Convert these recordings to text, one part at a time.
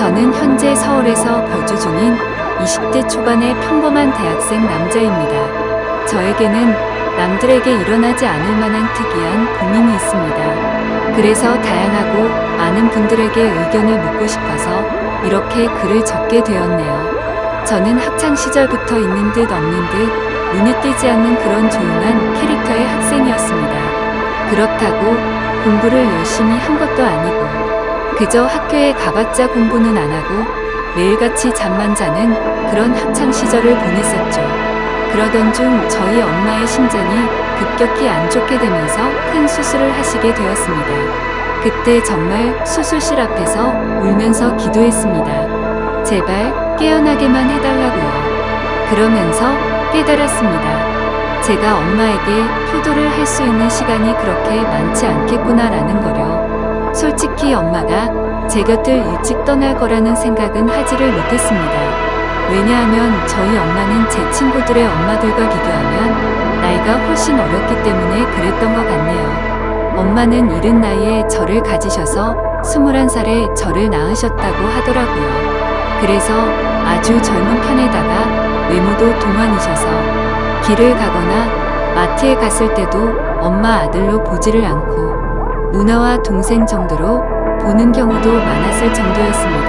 저는 현재 서울에서 거주 중인 20대 초반의 평범한 대학생 남자입니다. 저에게는 남들에게 일어나지 않을 만한 특이한 고민이 있습니다. 그래서 다양하고 많은 분들에게 의견을 묻고 싶어서 이렇게 글을 적게 되었네요. 저는 학창 시절부터 있는 듯 없는 듯 눈에 띄지 않는 그런 조용한 캐릭터의 학생이었습니다. 그렇다고 공부를 열심히 한 것도 아니고 그저 학교에 가봤자 공부는 안 하고 매일같이 잠만 자는 그런 학창 시절을 보냈었죠. 그러던 중 저희 엄마의 심장이 급격히 안 좋게 되면서 큰 수술을 하시게 되었습니다. 그때 정말 수술실 앞에서 울면서 기도했습니다. 제발 깨어나게만 해달라고요. 그러면서 깨달았습니다. 제가 엄마에게 효도를 할 수 있는 시간이 그렇게 많지 않겠구나라는 거요. 솔직히 엄마가 제 곁을 일찍 떠날 거라는 생각은 하지를 못했습니다. 왜냐하면 저희 엄마는 제 친구들의 엄마들과 비교하면 나이가 훨씬 어렸기 때문에 그랬던 것 같네요. 엄마는 이른 나이에 저를 가지셔서 21살에 저를 낳으셨다고 하더라고요. 그래서 아주 젊은 편에다가 외모도 동안이셔서 길을 가거나 마트에 갔을 때도 엄마 아들로 보지를 않고 누나와 동생 정도로 보는 경우도 많았을 정도였습니다.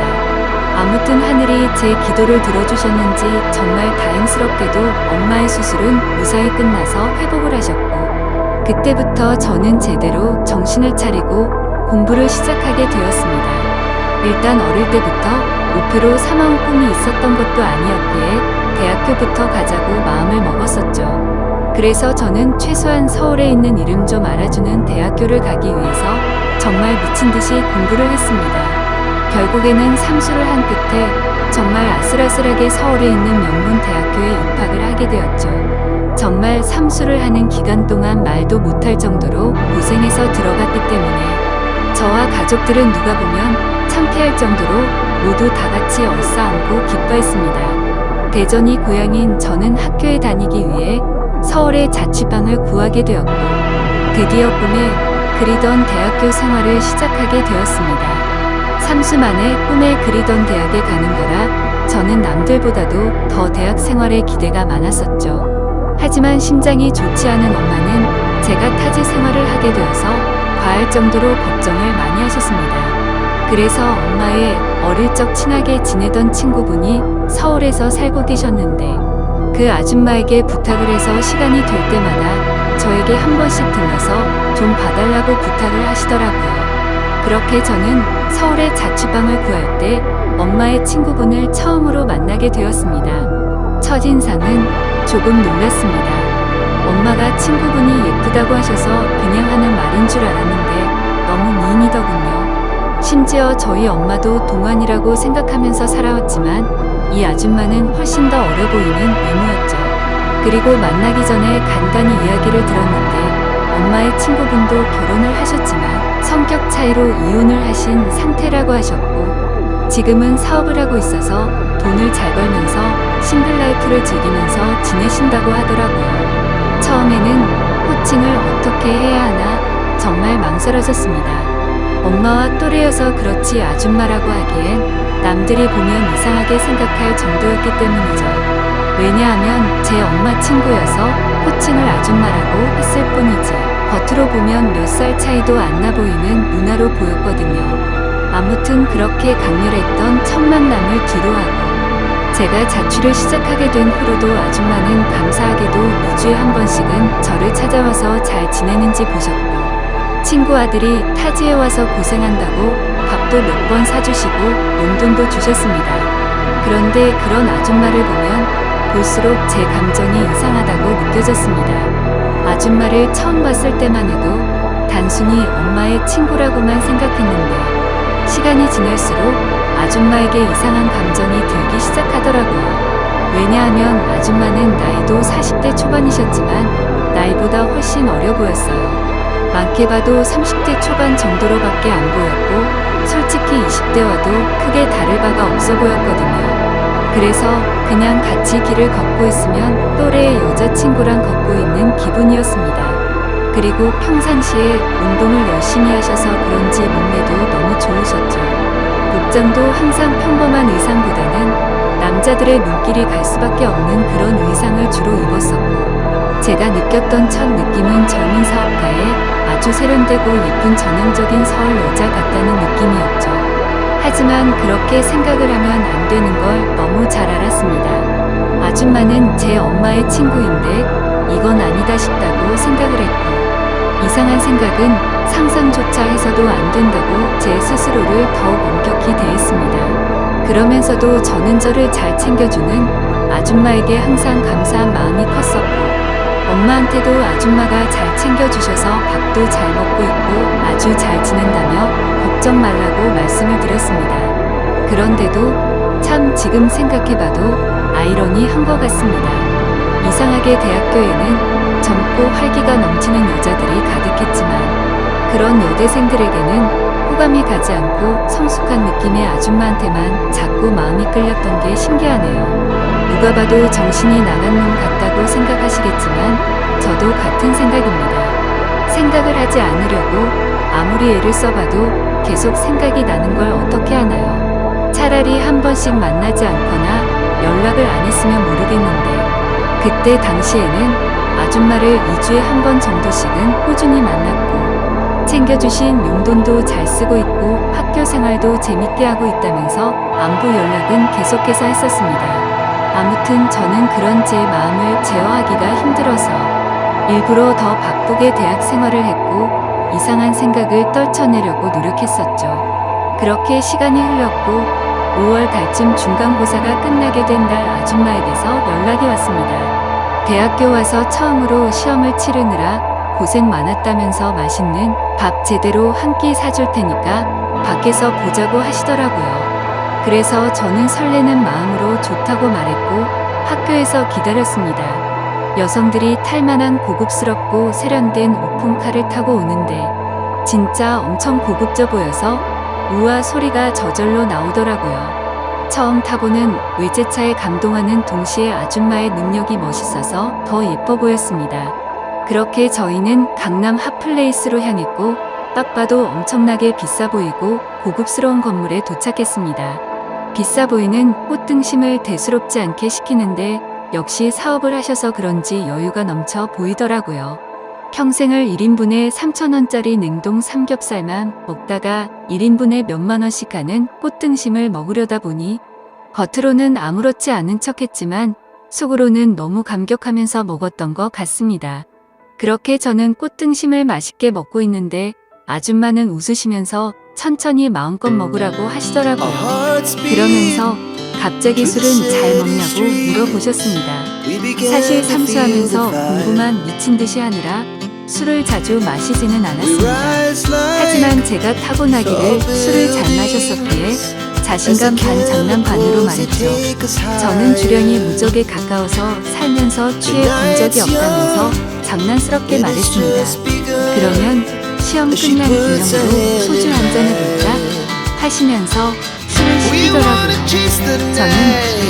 아무튼 하늘이 제 기도를 들어주셨는지 정말 다행스럽게도 엄마의 수술은 무사히 끝나서 회복을 하셨고 그때부터 저는 제대로 정신을 차리고 공부를 시작하게 되었습니다. 일단 어릴 때부터 목표로 삼아온 꿈이 있었던 것도 아니었기에 대학교부터 가자고 마음을 먹었었죠. 그래서 저는 최소한 서울에 있는 이름 좀 알아주는 대학교를 가기 위해서 정말 미친 듯이 공부를 했습니다. 결국에는 삼수를 한 끝에 정말 아슬아슬하게 서울에 있는 명문 대학교에 입학을 하게 되었죠. 정말 삼수를 하는 기간 동안 말도 못할 정도로 고생해서 들어갔기 때문에 저와 가족들은 누가 보면 창피할 정도로 모두 다 같이 얼싸안고 기뻐했습니다. 대전이 고향인 저는 학교에 다니기 위해 서울의 자취방을 구하게 되었고 드디어 꿈에 그리던 대학교 생활을 시작하게 되었습니다. 삼수 만에 꿈에 그리던 대학에 가는 거라 저는 남들보다도 더 대학 생활에 기대가 많았었죠. 하지만 심장이 좋지 않은 엄마는 제가 타지 생활을 하게 되어서 과할 정도로 걱정을 많이 하셨습니다. 그래서 엄마의 어릴 적 친하게 지내던 친구분이 서울에서 살고 계셨는데 그 아줌마에게 부탁을 해서 시간이 될 때마다 저에게 한 번씩 들러서 좀 봐달라고 부탁을 하시더라고요. 그렇게 저는 서울에 자취방을 구할 때 엄마의 친구분을 처음으로 만나게 되었습니다. 첫인상은 조금 놀랐습니다. 엄마가 친구분이 예쁘다고 하셔서 그냥 하는 말인 줄 알았는데 너무 미인이더군요. 심지어 저희 엄마도 동안이라고 생각하면서 살아왔지만 이 아줌마는 훨씬 더 어려 보이는 외모였죠. 그리고 만나기 전에 간단히 이야기를 들었는데 엄마의 친구분도 결혼을 하셨지만 성격 차이로 이혼을 하신 상태라고 하셨고 지금은 사업을 하고 있어서 돈을 잘 벌면서 싱글라이프를 즐기면서 지내신다고 하더라고요. 처음에는 호칭을 어떻게 해야 하나 정말 망설여졌습니다. 엄마와 또래여서 그렇지 아줌마라고 하기엔 남들이 보면 이상하게 생각할 정도였기 때문이죠. 왜냐하면 제 엄마 친구여서 호칭을 아줌마라고 했을 뿐이지 겉으로 보면 몇 살 차이도 안 나 보이는 누나로 보였거든요. 아무튼 그렇게 강렬했던 첫 만남을 뒤로하고 제가 자취를 시작하게 된 후로도 아줌마는 감사하게도 2주에 한 번씩은 저를 찾아와서 잘 지내는지 보셨고 친구 아들이 타지에 와서 고생한다고 밥도 몇 번 사주시고 용돈도 주셨습니다. 그런데 그런 아줌마를 보면 볼수록 제 감정이 이상하다고 느껴졌습니다. 아줌마를 처음 봤을 때만 해도 단순히 엄마의 친구라고만 생각했는데 시간이 지날수록 아줌마에게 이상한 감정이 들기 시작하더라고요. 왜냐하면 아줌마는 나이도 40대 초반이셨지만 나이보다 훨씬 어려 보였어요. 많게 봐도 30대 초반 정도로밖에 안 보였고 솔직히 20대와도 크게 다를 바가 없어 보였거든요. 그래서 그냥 같이 길을 걷고 있으면 또래의 여자친구랑 걷고 있는 기분이었습니다. 그리고 평상시에 운동을 열심히 하셔서 그런지 몸매도 너무 좋으셨죠. 복장도 항상 평범한 의상보다는 남자들의 눈길이 갈 수밖에 없는 그런 의상을 주로 입었었고, 제가 느꼈던 첫 느낌은 젊은 사업가의 아주 세련되고 예쁜 전형적인 서울 여자 같다는 느낌이었죠. 하지만 그렇게 생각을 하면 안 되는 걸 너무 잘 알았습니다. 아줌마는 제 엄마의 친구인데 이건 아니다 싶다고 생각을 했고, 이상한 생각은 상상조차 해서도 안 된다고 제 스스로를 더욱 엄격히 대했습니다. 그러면서도 저는 저를 잘 챙겨주는 아줌마에게 항상 감사한 마음이 컸었고, 엄마한테도 아줌마가 잘 챙겨주셔서 밥도 잘 먹고 있고 아주 잘 지낸다며 걱정 말라고 말씀을 드렸습니다. 그런데도 참 지금 생각해봐도 아이러니한 것 같습니다. 이상하게 대학교에는 젊고 활기가 넘치는 여자들이 가득했지만, 그런 여대생들에게는 호감이 가지 않고 성숙한 느낌의 아줌마한테만 자꾸 마음이 끌렸던 게 신기하네요. 누가 봐도 정신이 나간 놈 같다고 생각하시겠지만 저도 같은 생각입니다. 생각을 하지 않으려고 아무리 애를 써봐도 계속 생각이 나는 걸 어떻게 하나요? 차라리 한 번씩 만나지 않거나 연락을 안 했으면 모르겠는데, 그때 당시에는 아줌마를 2주에 한 번 정도씩은 꾸준히 만났고, 챙겨주신 용돈도 잘 쓰고 있고 학교 생활도 재밌게 하고 있다면서 안부 연락은 계속해서 했었습니다. 아무튼 저는 그런 제 마음을 제어하기가 힘들어서 일부러 더 바쁘게 대학 생활을 했고 이상한 생각을 떨쳐내려고 노력했었죠. 그렇게 시간이 흘렀고 5월 달쯤 중간고사가 끝나게 된 날 아줌마에게서 연락이 왔습니다. 대학교 와서 처음으로 시험을 치르느라 고생 많았다면서 맛있는 밥 제대로 한 끼 사줄 테니까 밖에서 보자고 하시더라고요. 그래서 저는 설레는 마음으로 좋다고 말했고 학교에서 기다렸습니다. 여성들이 탈만한 고급스럽고 세련된 오픈카를 타고 오는데 진짜 엄청 고급져 보여서 우와 소리가 저절로 나오더라고요. 처음 타보는 외제차에 감동하는 동시에 아줌마의 능력이 멋있어서 더 예뻐 보였습니다. 그렇게 저희는 강남 핫플레이스로 향했고 딱 봐도 엄청나게 비싸 보이고 고급스러운 건물에 도착했습니다. 비싸 보이는 꽃등심을 대수롭지 않게 시키는데 역시 사업을 하셔서 그런지 여유가 넘쳐 보이더라고요. 평생을 1인분에 3,000원짜리 냉동 삼겹살만 먹다가 1인분에 몇만 원씩 하는 꽃등심을 먹으려다 보니 겉으로는 아무렇지 않은 척했지만 속으로는 너무 감격하면서 먹었던 것 같습니다. 그렇게 저는 꽃등심을 맛있게 먹고 있는데 아줌마는 웃으시면서 천천히 마음껏 먹으라고 하시더라고요. 그러면서 갑자기 술은 잘 먹냐고 물어보셨습니다. 사실 삼수하면서 공부만 미친 듯이 하느라 술을 자주 마시지는 않았습니다. 하지만 제가 타고나기를 술을 잘 마셨었기에 자신감 반 장난 반으로 말했죠. 저는 주량이 무적에 가까워서 살면서 취해 본 적이 없다면서 장난스럽게 말했습니다. 그러면 시험 끝난 기념으로 소주 한 잔 해볼까? 하시면서 술을 시키더라고요. 저는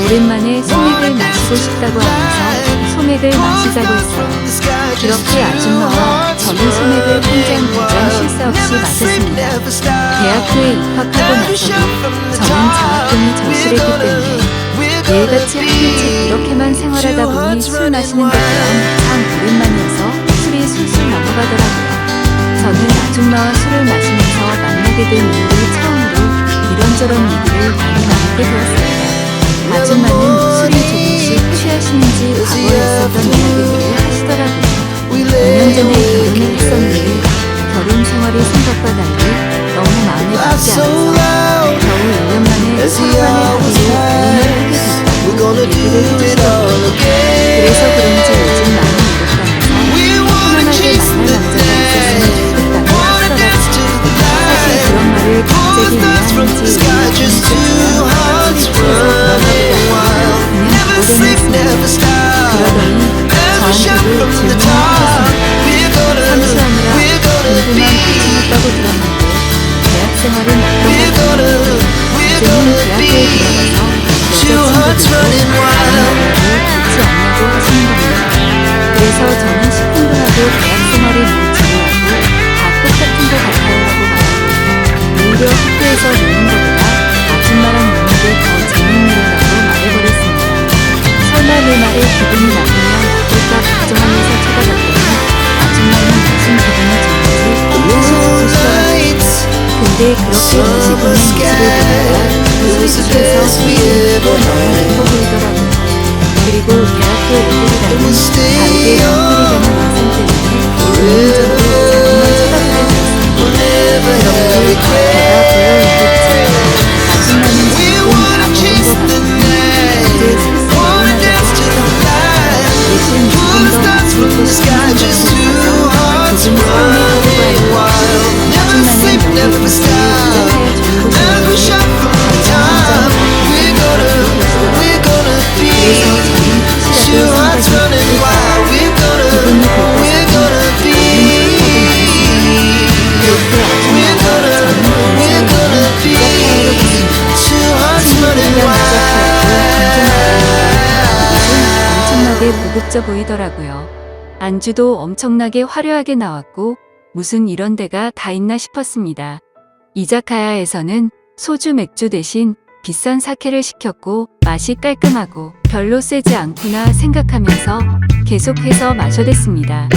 오랜만에 소맥을 마시고 싶다고 하면서 소맥을 마시자고 했어요. 그렇게 아줌마와 저는 소맥을 한 잔 두 잔 쉴 새 없이 마셨습니다. 대학교에 입학하고 나서도 저는 장학금이 절실했기 때문에 매일같이 한 일찍 이렇게만 생활하다 보니 술 마시는 것처럼 참 오랜만이어서 술이 술술 넘어가더라고요. 저는 아줌마와 술을 마시면서 만나게 된 이후로 처음으로 이런저런 얘기를 많이 나누게 되었습니다. 아줌마는 술이 조금씩 취하시는지 과거에 있었던 이야기들을 하시더라고요. 5년 전에 결혼을 했었는데 결혼 생활이 생각과 달리 너무 마음에 맞지 않아서 겨우 1년 만에 서로간의 합의로 이혼을 하게 됐다고 얘기를 해주시더라고요. 그래서 그런지 요즘 많이 이렇다면서 편안하게 만날 남자가 있었으면 좋겠다고 하시더라고요. 사실 그런 말을 갑자기 왜 하는지 이해하기는 했지만 술이 취해서 그런가 보다 그냥 그거는 했습니다. 그러더니 저한테도 질문을 하셨습니다. 삼수하느라 공부만 귀찮았다고 들었는데 대학생활은 어떤 것 같은지 이제는 대학교에 들어가서 여자친구들도 다른 좋지 않냐고 하시는 겁니다. 그래서 저는 시큰둥하고 대학생활에 너무 지루하고 다 똑같은 것 같아요 라고 말하고 오히려 학교에서 노는 것보다 술에 취해서 또 너무 예뻐 보이더라고요. 그리고 대학교 애들이라는 다르게 연필이 되는 인생 때문에 개인적으로 자꾸만 쳐다보게 되었습니다. 그렇게 제가 보여 있겠지. 아줌마는 지금 다 먹은 것 같고 이제 슬슬 조금 더 부를 것이 있는 것 같아서 조금 서운해하고 봐요. 아줌마는 여기 잠시 시작하여 좋고 엄청나게 고급져 보이더라고요. 안주도 엄청나게 화려하게 나왔고 무슨 이런 데가 다 있나 싶었습니다. 이자카야에서는 소주 맥주 대신 비싼 사케를 시켰고 맛이 깔끔하고 별로 세지 않구나 생각하면서 계속해서 마셔댔습니다.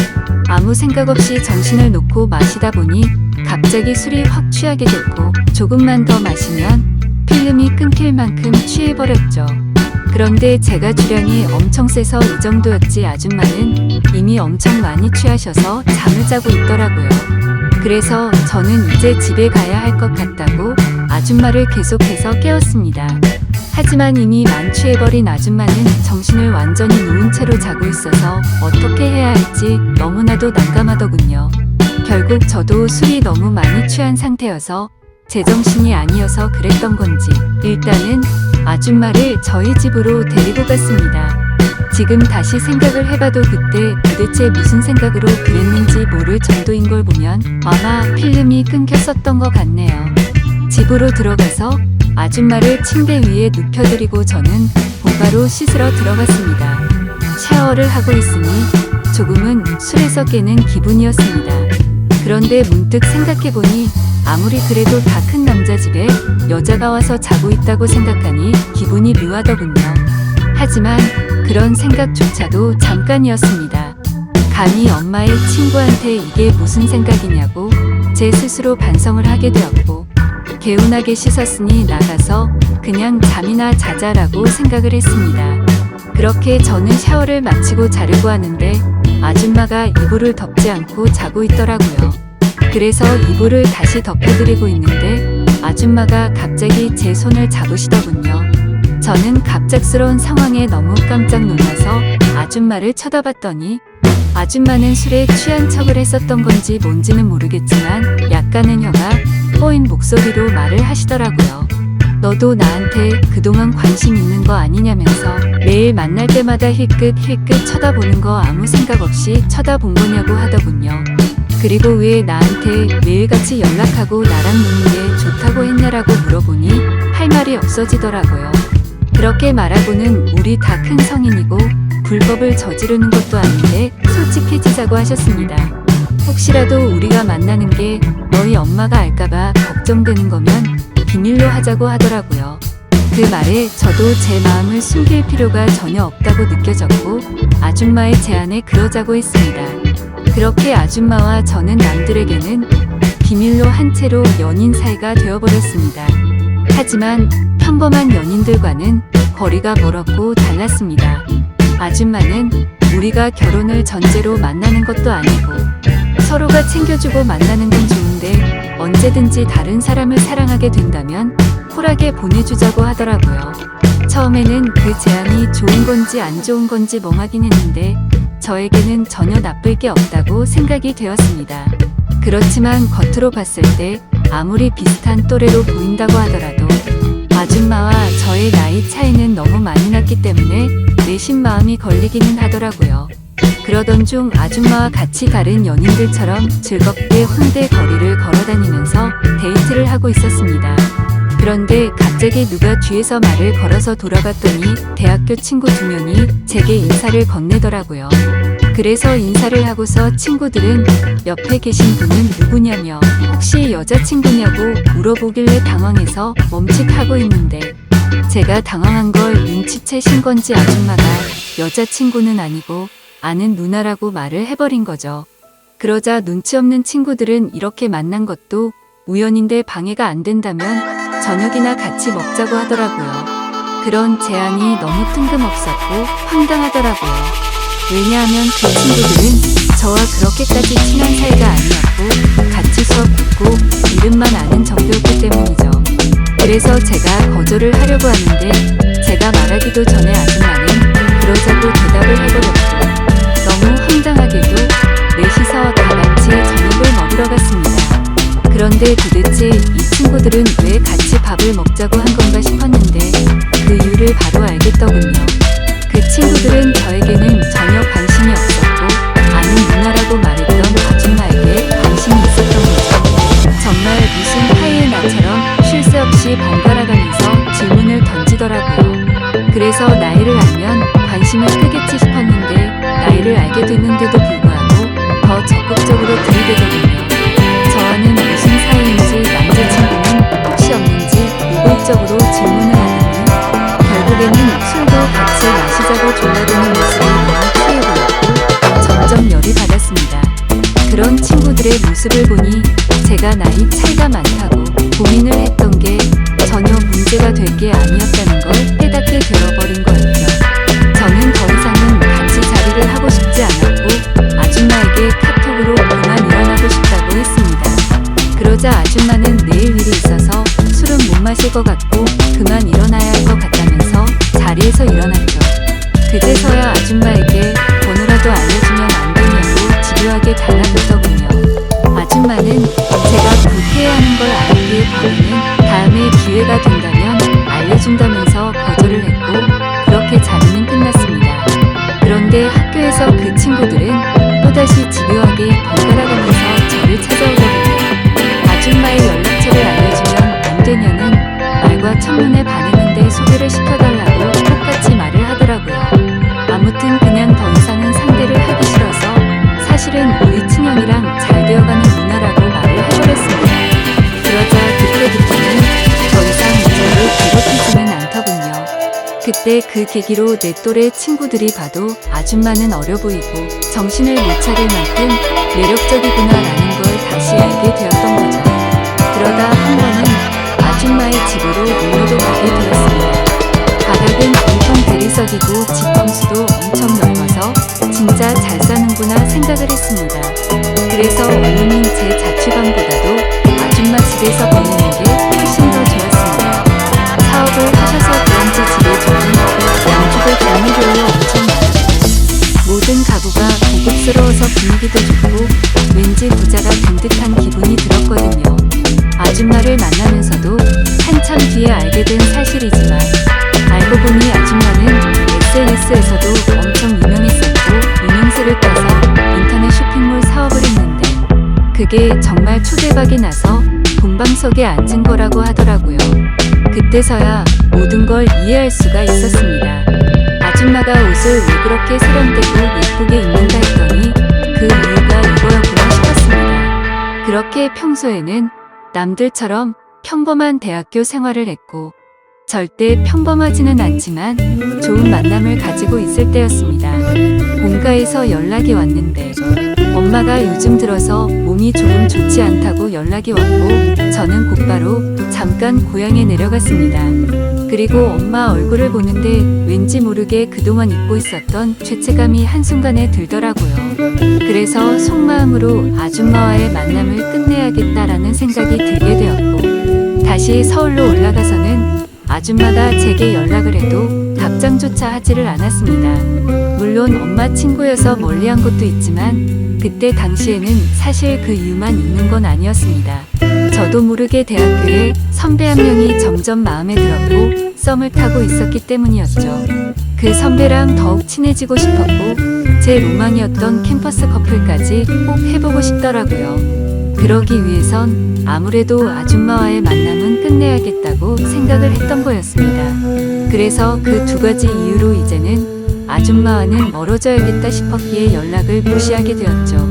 아무 생각 없이 정신을 놓고 마시다 보니 갑자기 술이 확 취하게 됐고 조금만 더 마시면 필름이 끊길 만큼 취해버렸죠. 그런데 제가 주량이 엄청 세서 이 정도였지 아줌마는 이미 엄청 많이 취하셔서 잠을 자고 있더라고요. 그래서 저는 이제 집에 가야 할 것 같다고 아줌마를 계속해서 깨웠습니다. 하지만 이미 만취해버린 아줌마는 정신을 완전히 놓은 채로 자고 있어서 어떻게 해야 할지 너무나도 난감하더군요. 결국 저도 술이 너무 많이 취한 상태여서 제정신이 아니어서 그랬던 건지 일단은 아줌마를 저희 집으로 데리고 갔습니다. 지금 다시 생각을 해봐도 그때 도대체 무슨 생각으로 그랬는지 모를 정도인 걸 보면 아마 필름이 끊겼었던 것 같네요. 집으로 들어가서 아줌마를 침대 위에 눕혀드리고 저는 본가로 씻으러 들어갔습니다. 샤워를 하고 있으니 조금은 술에서 깨는 기분이었습니다. 그런데 문득 생각해보니 아무리 그래도 다 큰 남자 집에 여자가 와서 자고 있다고 생각하니 기분이 묘하더군요. 하지만 그런 생각조차도 잠깐이었습니다. 감히 엄마의 친구한테 이게 무슨 생각이냐고 제 스스로 반성을 하게 되었고 개운하게 씻었으니 나가서 그냥 잠이나 자자라고 생각을 했습니다. 그렇게 저는 샤워를 마치고 자려고 하는데 아줌마가 이불을 덮지 않고 자고 있더라고요. 그래서 이불을 다시 덮어드리고 있는데 아줌마가 갑자기 제 손을 잡으시더군요. 저는 갑작스러운 상황에 너무 깜짝 놀라서 아줌마를 쳐다봤더니 아줌마는 술에 취한 척을 했었던 건지 뭔지는 모르겠지만 약간은 혀가 꼬인 목소리로 말을 하시더라고요. 너도 나한테 그동안 관심 있는 거 아니냐면서 매일 만날 때마다 힐끗힐끗 쳐다보는 거 아무 생각 없이 쳐다본 거냐고 하더군요. 그리고 왜 나한테 매일같이 연락하고 나랑 노는 게 좋다고 했냐라고 물어보니 할 말이 없어지더라고요. 그렇게 말하고는 우리 다 큰 성인이고 불법을 저지르는 것도 아닌데 솔직해지자고 하셨습니다. 혹시라도 우리가 만나는 게 너희 엄마가 알까봐 걱정되는 거면 비밀로 하자고 하더라고요. 그 말에 저도 제 마음을 숨길 필요가 전혀 없다고 느껴졌고 아줌마의 제안에 그러자고 했습니다. 그렇게 아줌마와 저는 남들에게는 비밀로 한 채로 연인 사이가 되어버렸습니다. 하지만 평범한 연인들과는 거리가 멀었고 달랐습니다. 아줌마는 우리가 결혼을 전제로 만나는 것도 아니고 서로가 챙겨주고 만나는 건 좋은데 언제든지 다른 사람을 사랑하게 된다면 쿨하게 보내주자고 하더라고요. 처음에는 그 제안이 좋은 건지 안 좋은 건지 멍하긴 했는데 저에게는 전혀 나쁠 게 없다고 생각이 되었습니다. 그렇지만 겉으로 봤을 때 아무리 비슷한 또래로 보인다고 하더라도 아줌마와 저의 나이 차이는 너무 많이 났기 때문에 내심 마음이 걸리기는 하더라고요. 그러던 중 아줌마와 같이 다른 연인들처럼 즐겁게 홍대 거리를 걸어다니면서 데이트를 하고 있었습니다. 그런데 갑자기 누가 뒤에서 말을 걸어서 돌아봤더니 대학교 친구 2명이 제게 인사를 건네더라고요. 그래서 인사를 하고서 친구들은 옆에 계신 분은 누구냐며 혹시 여자친구냐고 물어보길래 당황해서 멈칫하고 있는데 제가 당황한 걸 눈치채신 건지 아줌마가 여자친구는 아니고 아는 누나라고 말을 해버린 거죠. 그러자 눈치 없는 친구들은 이렇게 만난 것도 우연인데 방해가 안 된다면 저녁이나 같이 먹자고 하더라고요. 그런 제안이 너무 뜬금없었고 황당하더라고요. 왜냐하면 그 친구들은 저와 그렇게까지 친한 사이가 아니었고 같이 수업 듣고 이름만 아는 정도였기 때문이죠. 그래서 제가 거절을 하려고 하는데 제가 말하기도 전에 아줌마는 그러자고 대답을 해버렸고 너무 황당하게도 넷이서 다 같이 저녁을 먹으러 갔습니다. 그런데 도대체 이 친구들은 왜 같이 밥을 먹자고 한 건가 싶었는데 그 이유를 바로 알겠더군요. 그 친구들은 저에게는 전혀 관심이 없었고 아는 누나라고 말했던 아줌마에게 관심이 있었던 거죠. 정말 무슨 하이에나처럼 쉴 새 없이 번갈아가면서 질문을 던지더라고요. 그래서 나이를 알면 관심을 끄겠지 싶었는데 나이를 알게 됐는데도 불구하고 더 적극적으로 들이대더군요. 저와는 무슨 사이인지 남자친구는 혹시 없는지 노골적으로 질문을 하더니 결국에는 술도 같이 마시자고 졸라대는 모습이 너무 취해 보였고 점점 열이 받았습니다. 그런 친구들의 모습을 보니 제가 나이 차이가 많다고 고민을 했던 게 전혀 문제가 될 게 아니었다는 걸 깨닫게 되어버린 거였죠. 저는 더 이상은 같이 자리를 하고 싶지 않았고 아줌마에게 카톡으로 그만 일어나고 싶다고 했습니다. 그러자 아줌마는 내일 일이 있어서 술은 못 마실 것 같고 그만 일어나야 할 것 같다면서 자리에서 일어났죠. 그제서야 아줌마에게 번호라도 알려주면 안 되냐고 집요하게 달라붙더군요. 아줌마는 제가 불쾌해 하는 걸 알았기에 번호는 다음에 기회가 된다면 알려준다면서 거절을 했고 그렇게 자리는 끝났습니다. 그런데 학교에서 그 친구들은 또다시 집요하게 번갈아가면서 저를 찾아오더군요. 아줌마의 연락처를 알려주면 안 되냐는 말과 첫눈에 반했는데 소개를 시켜달라고 똑같이 말을 하더라고요. 아무튼 그냥 더 이상은 상대를 하기 싫어서 사실은 우리 친형이랑 잘 되어가는 누나라고 말을 해버렸습니다. 그러자 그때부터는 더 이상 저를 괴롭히지는 않더군요. 그때 그 계기로 내 또래 친구들이 봐도 아줌마는 어려 보이고 정신을 못 차릴 만큼 매력적이구나라는 걸 다시 알게 되었던 거죠. 그러다 한 번은 아줌마의 집으로 놀러도 가게 되었습니다. 바닥은 온통 대리석이고 집 평수도 엄청 넓어서 진짜 잘 사는구나 생각을 했습니다. 그래서 원룸인 제 자취방보다도 아줌마 집에서 보내는 게 훨씬 더 좋았습니다. 사업을 하셔서 그런지 집에 좋은 양쪽을 종류별로 엄청 많았고 모든 가구가 고급스러워서 분위기도 좋고 왠지 부자가 된 듯한 기분이 들었거든요. 아줌마를 만나면서도 한참 뒤에 알게 된 사실이지만 알고 보니 아줌마는 SNS에서도 엄청 유명했었고 유명세를 타서 인터넷 쇼핑몰 사업을 했는데 그게 정말 초대박이 나서 본방석에 앉은 거라고 하더라고요. 그때서야 모든 걸 이해할 수가 있었습니다. 아줌마가 옷을 왜 그렇게 세련되고 예쁘게 입는가 했더니 그 이유가 이거였구나 싶었습니다. 그렇게 평소에는 남들처럼 평범한 대학교 생활을 했고 절대 평범하지는 않지만 좋은 만남을 가지고 있을 때였습니다. 본가에서 연락이 왔는데 엄마가 요즘 들어서 몸이 조금 좋지 않다고 연락이 왔고 저는 곧바로 잠깐 고향에 내려갔습니다. 그리고 엄마 얼굴을 보는데 왠지 모르게 그동안 잊고 있었던 죄책감이 한순간에 들더라고요. 그래서 속마음으로 아줌마와의 만남을 끝내야겠다라는 생각이 들게 되었고 다시 서울로 올라가서는 아줌마가 제게 연락을 해도 답장조차 하지를 않았습니다. 물론 엄마 친구여서 멀리한 것도 있지만 그때 당시에는 사실 그 이유만 있는 건 아니었습니다. 저도 모르게 대학교에 선배 한 명이 점점 마음에 들었고 썸을 타고 있었기 때문이었죠. 그 선배랑 더욱 친해지고 싶었고 제 로망이었던 캠퍼스 커플까지 꼭 해보고 싶더라고요. 그러기 위해선 아무래도 아줌마와의 만남은 끝내야겠다고 생각을 했던 거였습니다. 그래서 그 두 가지 이유로 이제는 아줌마와는 멀어져야겠다 싶었기에 연락을 무시하게 되었죠.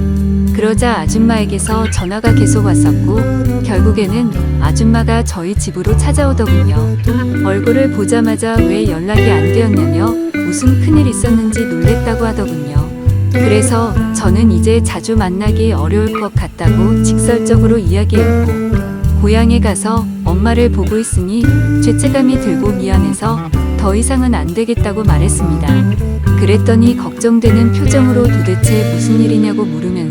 그러자 아줌마에게서 전화가 계속 왔었고 결국에는 아줌마가 저희 집으로 찾아오더군요. 얼굴을 보자마자 왜 연락이 안 되었냐며 무슨 큰일 있었는지 놀랬다고 하더군요. 그래서 저는 이제 자주 만나기 어려울 것 같다고 직설적으로 이야기했고 고향에 가서 엄마를 보고 있으니 죄책감이 들고 미안해서 더 이상은 안 되겠다고 말했습니다. 그랬더니 걱정되는 표정으로 도대체 무슨 일이냐고 물으면서